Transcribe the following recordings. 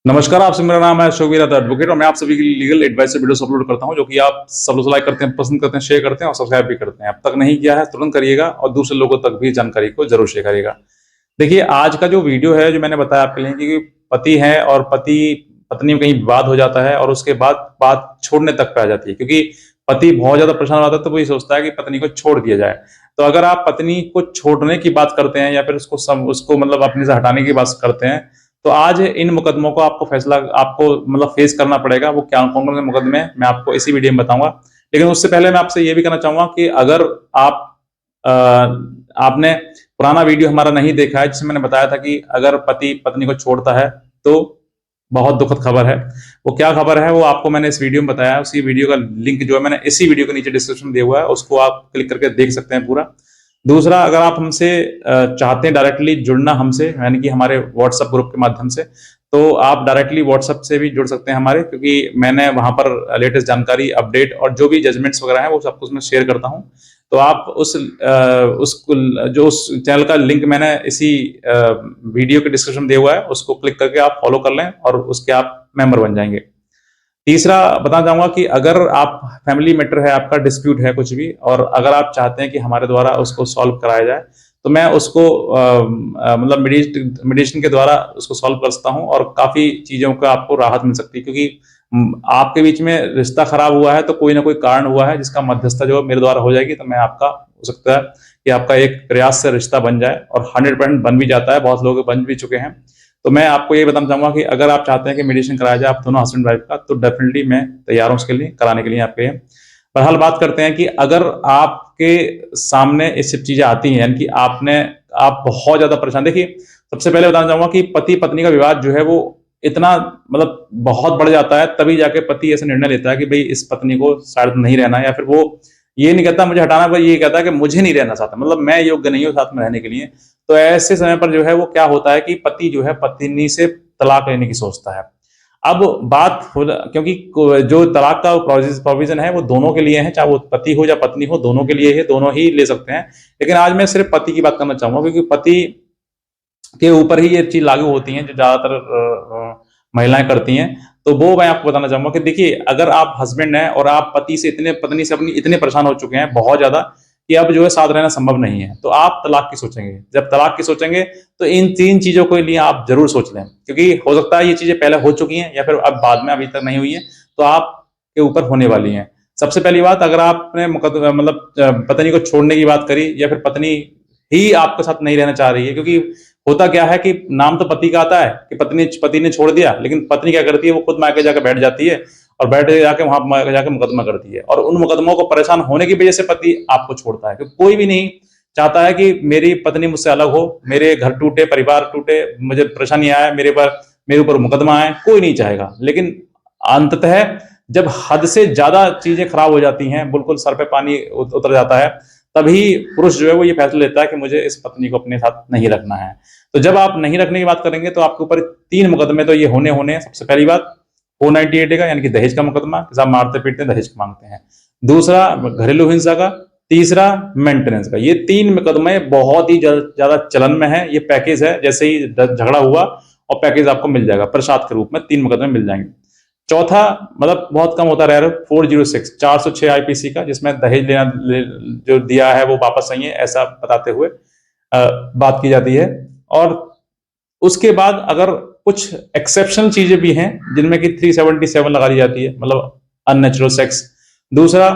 नमस्कार, आपसे मेरा नाम है अशोक एडवोकेट और मैं आप सभी के लिए लीगल एडवाइस वीडियोस अपलोड करता हूं जो कि आप सब लोग लाइक करते हैं, पसंद करते हैं, शेयर करते हैं और सब्सक्राइब भी करते हैं। अब तक नहीं किया है तुरंत करिएगा और दूसरे लोगों तक भी जानकारी को जरूर शेयर करिएगा। देखिए, आज का जो वीडियो है जो मैंने बताया आपके लिए कि पति है और पति पत्नी में कहीं विवाद हो जाता है और उसके बाद बात छोड़ने तक पे आ जाती है, क्योंकि पति बहुत ज्यादा परेशान हो जाता है तो वो ये सोचता है कि पत्नी को छोड़ दिया जाए। तो अगर आप पत्नी को छोड़ने की बात करते हैं या फिर उसको मतलब अपने से हटाने की बात करते हैं, तो आज इन मुकदमों को आपको मतलब फेस करना पड़ेगा। वो क्या कौन कौन से मुकदमे हैं, मैं आपको इसी वीडियो में बताऊंगा। लेकिन उससे पहले मैं आपसे ये भी कहना चाहूंगा कि अगर आप अ, आपने पुराना वीडियो हमारा नहीं देखा है जिसमें मैंने बताया था कि अगर पति पत्नी को छोड़ता है तो बहुत दुखद खबर है। वो क्या खबर है वो आपको मैंने इस वीडियो में बताया है। उसी वीडियो का लिंक जो है मैंने इसी वीडियो के नीचे डिस्क्रिप्शन में दिया हुआ है, उसको आप क्लिक करके देख सकते हैं पूरा। दूसरा, अगर आप हमसे चाहते हैं डायरेक्टली जुड़ना हमसे, यानी कि हमारे व्हाट्सएप ग्रुप के माध्यम से, तो आप डायरेक्टली व्हाट्सएप से भी जुड़ सकते हैं हमारे, क्योंकि मैंने वहां पर लेटेस्ट जानकारी, अपडेट और जो भी जजमेंट्स वगैरह है वो सब कुछ मैं शेयर करता हूं। तो आप उस चैनल का लिंक मैंने इसी वीडियो के डिस्क्रिप्शन में दिया हुआ है, उसको क्लिक करके आप फॉलो कर लें और उसके आप मेंबर बन जाएंगे। तीसरा, बताना चाहूंगा कि अगर आप फैमिली मैटर है, आपका डिस्प्यूट है कुछ भी, और अगर आप चाहते हैं कि हमारे द्वारा उसको सॉल्व कराया जाए, तो मैं उसको मतलब मेडिएशन के द्वारा उसको सॉल्व कर सकता हूं और काफी चीजों का आपको राहत मिल सकती है, क्योंकि आपके बीच में रिश्ता खराब हुआ है तो कोई ना कोई कारण हुआ है जिसका मध्यस्थता जो मेरे द्वारा हो जाएगी, तो मैं आपका हो सकता है कि आपका एक प्रयास से रिश्ता बन जाए और 100% बन भी जाता है, बहुत लोग बन भी चुके हैं। तो मैं आपको ये बताना चाहूंगा कि अगर आप चाहते हैं कि मेडिटेशन कराया जाए आप दोनों हस्बैंड वाइफ का, तो डेफिनेटली मैं तैयार हूं उसके लिए, कराने के लिए आपके लिए। बहरहाल बात करते हैं कि अगर आपके सामने ये सब चीजें आती हैं, यानी कि आप बहुत ज्यादा परेशान, देखिए सबसे पहले बताना चाहूंगा कि पति पत्नी का विवाद जो है वो इतना मतलब बहुत बढ़ जाता है तभी जाके पति ऐसा निर्णय लेता है कि भाई इस पत्नी को शायद नहीं रहना है, या फिर वो ये नहीं कहता मुझे हटाना, पर ये कहता है कि मुझे नहीं रहना चाहता, मतलब मैं योग्य नहीं हूं साथ में रहने के लिए। तो ऐसे समय पर जो है वो क्या होता है कि पति जो है पत्नी से तलाक लेने की सोचता है। अब क्योंकि जो तलाक का प्रोविजन है वो दोनों के लिए है, चाहे वो पति हो या पत्नी हो, दोनों के लिए है, दोनों ही ले सकते हैं। लेकिन आज मैं सिर्फ पति की बात करना चाहूंगा, क्योंकि पति के ऊपर ही ये चीज लागू होती है जो ज्यादातर महिलाएं करती हैं। तो वो मैं आपको बताना चाहूंगा कि देखिए, अगर आप हस्बैंड हैं और आप पत्नी से अपनी इतने परेशान हो चुके हैं बहुत ज्यादा कि अब जो है साथ रहना संभव नहीं है, तो आप तलाक की सोचेंगे। जब तलाक की सोचेंगे तो इन तीन चीजों के लिए आप जरूर सोच लें, क्योंकि हो सकता है ये चीजें पहले हो चुकी हैं या फिर अब बाद में अभी तक नहीं हुई है, तो आपके ऊपर होने वाली हैं। सबसे पहली बात, अगर आपने मतलब पत्नी को छोड़ने की बात करी या फिर पत्नी ही आपके साथ नहीं रहना चाह रही है, क्योंकि होता क्या है कि नाम तो पति का आता है कि पति ने छोड़ दिया, लेकिन पत्नी क्या करती है, वो खुद मायके जाकर बैठ जाती है और बैठ जाके वहां जाके मुकदमा करती है, और उन मुकदमों को परेशान होने की वजह से पति आपको छोड़ता है, क्योंकि कोई भी नहीं चाहता है कि मेरी पत्नी मुझसे अलग हो, मेरे घर टूटे, परिवार टूटे, मुझे परेशानी आए, मेरे ऊपर मुकदमा आए, कोई नहीं चाहेगा। लेकिन अंततः जब हद से ज्यादा चीजें खराब हो जाती हैं, बिल्कुल सर पे पानी उतर जाता है, तभी पुरुष जो है वो ये फैसला लेता है कि मुझे इस पत्नी को अपने साथ नहीं रखना है। तो जब आप नहीं रखने की बात करेंगे तो आपके ऊपर तीन मुकदमे तो ये होने हैं। सबसे पहली बात 498 का, यानी कि दहेज का मुकदमा, कि मारते पीटते दहेज मांगते हैं। दूसरा, घरेलू हिंसा का। तीसरा, मेंटेनेंस का। ये तीन मुकदमे बहुत ही ज्यादा चलन में है। ये पैकेज है, जैसे ही झगड़ा हुआ और पैकेज आपको मिल जाएगा प्रसाद के रूप में, तीन मुकदमे मिल जाएंगे। चौथा, मतलब बहुत कम होता है, 406 आईपीसी का, जिसमें दहेज जो दिया है वो वापस नहीं है, ऐसा बताते हुए बात की जाती है। और उसके बाद अगर कुछ एक्सेप्शनल चीजें भी हैं जिनमें कि 377 लगा दी जाती है, मतलब अननेचुरल सेक्स। दूसरा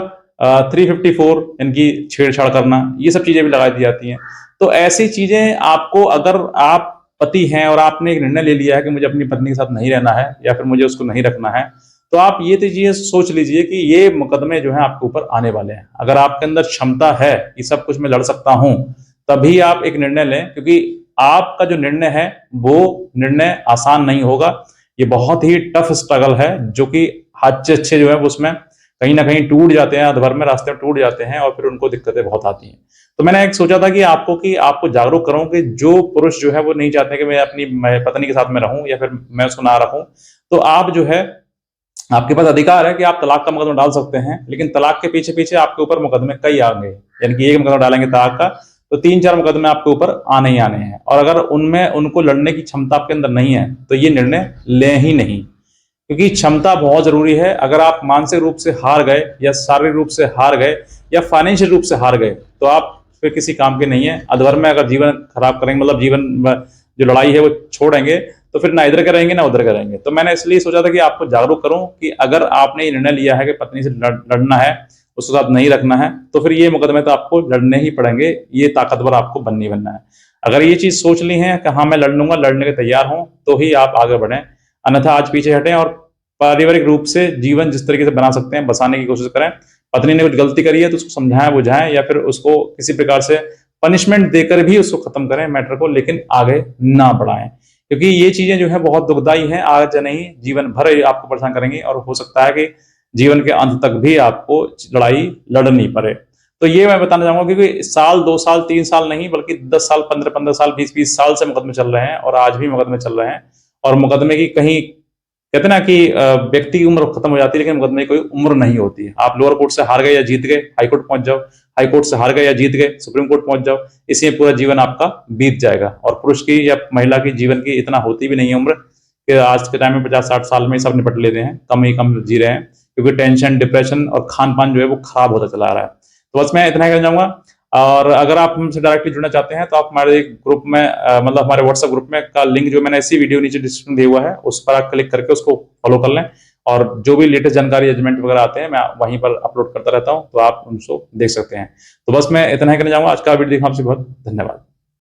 354, इनकी छेड़छाड़ करना, ये सब चीजें भी लगा दी जाती हैं। तो ऐसी चीजें आपको, अगर आप पति हैं और आपने एक निर्णय ले लिया है कि मुझे अपनी पत्नी के साथ नहीं रहना है या फिर मुझे उसको नहीं रखना है, तो आप ये चीजें सोच लीजिए कि ये मुकदमे जो है आपके ऊपर आने वाले हैं। अगर आपके अंदर क्षमता है कि सब कुछ मैं लड़ सकता हूं, तभी आप एक निर्णय लें, क्योंकि आपका जो निर्णय है वो निर्णय आसान नहीं होगा। ये बहुत ही टफ स्ट्रगल है, जो कि अच्छे अच्छे जो है उसमें कहीं ना कहीं टूट जाते हैं, अधभर में रास्ते में टूट जाते हैं और फिर उनको दिक्कतें बहुत आती हैं। तो मैंने एक सोचा था कि आपको जागरूक करूं कि जो पुरुष जो है वो नहीं चाहते कि मैं अपनी पत्नी के साथ में रहूं या फिर मैं उसको ना रखूं, तो आप जो है, आपके पास अधिकार है कि आप तलाक का मुकदमा डाल सकते हैं, लेकिन तलाक के पीछे पीछे आपके ऊपर मुकदमे कई आएंगे। यानी कि एक मुकदमा डालेंगे तलाक का, तो 3-4 मुकदमे आपके ऊपर आने ही आने हैं। और अगर उनमें उनको लड़ने की क्षमता आपके अंदर नहीं है तो ये निर्णय लें ही नहीं, क्योंकि क्षमता बहुत जरूरी है। अगर आप मानसिक रूप से हार गए या शारीरिक रूप से हार गए या फाइनेंशियल रूप से हार गए तो आप फिर किसी काम के नहीं है। अधवर में अगर जीवन खराब करेंगे, मतलब जीवन जो लड़ाई है वो छोड़ेंगे, तो फिर ना इधर करेंगे ना उधर करेंगे। तो मैंने इसलिए सोचा था कि आपको जागरूक करूं कि अगर आपने ये निर्णय लिया है कि पत्नी से लड़ना है, उसके साथ नहीं रखना है, तो फिर ये मुकदमे तो आपको लड़ने ही पड़ेंगे। ये ताकतवर आपको बननी बनना है। अगर ये चीज सोच ली है कि हाँ मैं लड़ लूंगा, लड़ने के तैयार हूं, तो ही आप आगे बढ़ें। अन्यथा आज पीछे हटें और पारिवारिक रूप से जीवन जिस तरीके से बना सकते हैं बसाने की कोशिश करें। पत्नी ने कुछ गलती करी है तो उसको समझाएं बुझाएं, या फिर उसको किसी प्रकार से पनिशमेंट देकर भी उसको खत्म करें मैटर को, लेकिन आगे ना बढ़ाएं। क्योंकि ये चीजें जो है बहुत दुखदाई हैं, आज नहीं जीवन भर आपको परेशान करेंगी, और हो सकता है कि जीवन के अंत तक भी आपको लड़ाई लड़नी पड़े। तो ये मैं बताना चाहूंगा, क्योंकि साल 2 साल 3 साल नहीं बल्कि 10 साल 15-15 साल 20-20 साल से मुकदमे चल रहे हैं, और आज भी मुकदमे चल रहे हैं। और मुकदमे की कहीं कहते ना कि व्यक्ति की उम्र खत्म हो जाती है, लेकिन मुकदमे की कोई उम्र नहीं होती है। आप लोअर कोर्ट से हार गए या जीत गए, हाई कोर्ट पहुंच जाओ, हाई कोर्ट से हार गए या जीत गए, सुप्रीम कोर्ट पहुंच जाओ, इसी में पूरा जीवन आपका बीत जाएगा। और पुरुष की या महिला की जीवन की इतना होती भी नहीं है उम्र कि आज के टाइम में 50-60 साल में सब निपट लेते हैं, कम ही कम जी रहे हैं, क्योंकि टेंशन, डिप्रेशन और खान पान जो है वो खराब होता चला रहा है। तो बस मैं इतना ही कहना चाहूंगा। और अगर आप हमसे डायरेक्टली जुड़ना चाहते हैं तो आप हमारे ग्रुप में मतलब हमारे व्हाट्सएप ग्रुप में का लिंक जो मैंने इसी वीडियो नीचे डिस्क्रिप्शन दिया हुआ है, उस पर आप क्लिक करके उसको फॉलो कर लें। और जो भी लेटेस्ट जानकारी जजमेंट वगैरह आते हैं मैं वहीं पर अपलोड करता रहता हूं, तो आप उनको देख सकते हैं। तो बस मैं इतना ही कहना चाहूंगा। आज का वीडियो देखने आपसे बहुत धन्यवाद।